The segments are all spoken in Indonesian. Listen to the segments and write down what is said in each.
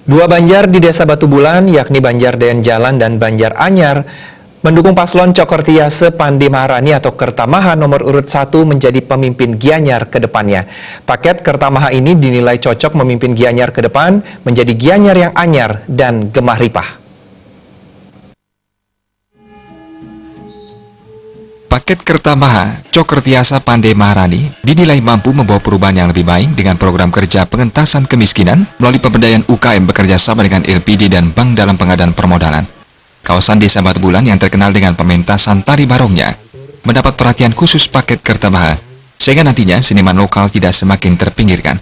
Dua banjar di Desa Batu Bulan, yakni Banjar Dayan Jalan dan Banjar Anyar, mendukung paslon Cokortiase Pande Maharani atau Kertamaha nomor urut 1 menjadi pemimpin Gianyar ke depannya. Paket Kertamaha ini dinilai cocok memimpin Gianyar ke depan menjadi Gianyar yang anyar dan gemah ripah. Paket Kertamaha Cokortiase Pande Maharani dinilai mampu membawa perubahan yang lebih baik dengan program kerja pengentasan kemiskinan melalui pemberdayaan UKM bekerja sama dengan LPD dan bank dalam pengadaan permodalan. Kawasan Desa Batu Bulan yang terkenal dengan pementasan tari barongnya mendapat perhatian khusus paket Kertamaha, sehingga nantinya seniman lokal tidak semakin terpinggirkan.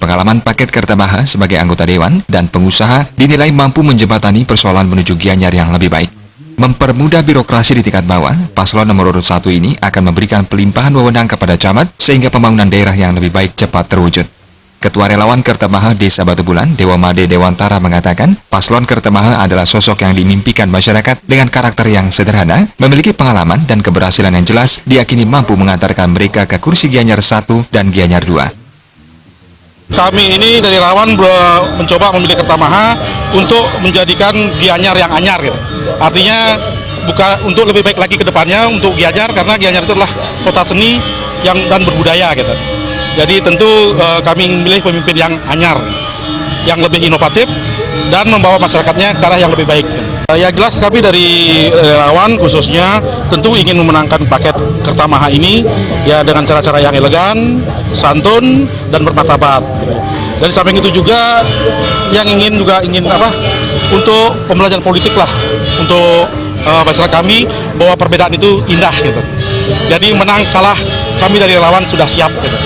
Pengalaman paket Kertamaha sebagai anggota dewan dan pengusaha dinilai mampu menjembatani persoalan menuju Gianyar yang lebih baik. Mempermudah birokrasi di tingkat bawah, paslon nomor urut 1 ini akan memberikan pelimpahan wewenang kepada camat sehingga pembangunan daerah yang lebih baik cepat terwujud. Ketua Relawan Kertamaha Desa Batu Bulan, Dewa Made Dewantara mengatakan, paslon Kertamaha adalah sosok yang dimimpikan masyarakat dengan karakter yang sederhana, memiliki pengalaman dan keberhasilan yang jelas, diyakini mampu mengantarkan mereka ke kursi Gianyar 1 dan Gianyar 2. Kami ini dari relawan mencoba memilih Kertamaha untuk menjadikan Gianyar yang anyar gitu. Artinya bukan untuk lebih baik lagi ke depannya untuk Gianyar, karena Gianyar itu adalah kota seni dan berbudaya gitu. Jadi tentu kami memilih pemimpin yang anyar, yang lebih inovatif dan membawa masyarakatnya ke arah yang lebih baik. Ya jelas kami dari relawan khususnya tentu ingin memenangkan paket Kertamaha ini ya dengan cara-cara yang elegan, santun dan bermartabat. Dan di samping itu juga yang ingin untuk pembelajaran politik lah untuk masyarakat kami bahwa perbedaan itu indah gitu. Jadi menang kalah kami dari relawan sudah siap gitu,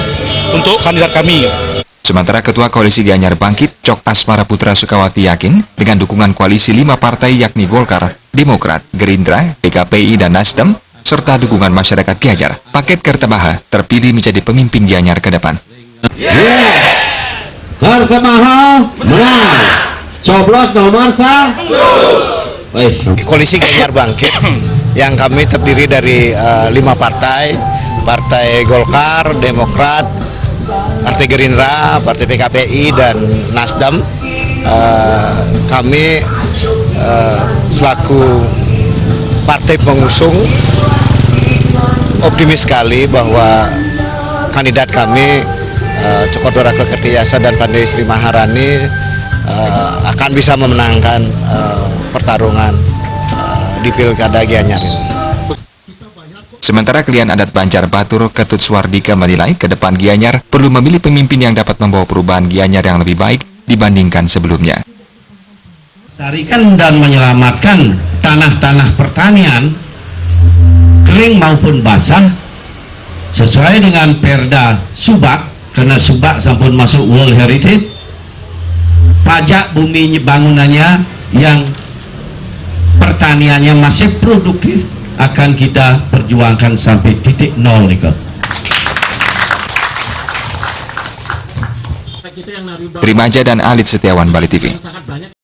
untuk kandidat kami. Sementara Ketua Koalisi Gianyar Bangkit, Cok Asmara Putra Sukawati yakin dengan dukungan koalisi 5 partai yakni Golkar, Demokrat, Gerindra, PKPI, dan Nasdem, serta dukungan masyarakat Gianyar, paket Kertamaha terpilih menjadi pemimpin Gianyar ke depan. Kertamaha menang, coblos nomor 1. Koalisi Gianyar Bangkit yang kami terdiri dari 5 partai, Partai Golkar, Demokrat, Partai Gerindra, Partai PKPI, dan Nasdem. Kami selaku partai pengusung optimis sekali bahwa kandidat kami Cokortiase dan Pande Maharani akan bisa memenangkan pertarungan di Pilkada Gianyar ini. Sementara klien adat Banjar Batur Ketut Swardika menilai ke depan Gianyar perlu memilih pemimpin yang dapat membawa perubahan Gianyar yang lebih baik dibandingkan sebelumnya. Sarikan dan menyelamatkan tanah-tanah pertanian kering maupun basah sesuai dengan Perda Subak, karena Subak sampun masuk World Heritage. Pajak bumi bangunannya yang pertaniannya masih produktif akan kita perjuangkan sampai titik nol nih. Trimaja dan Alit Setiawan, Bali TV.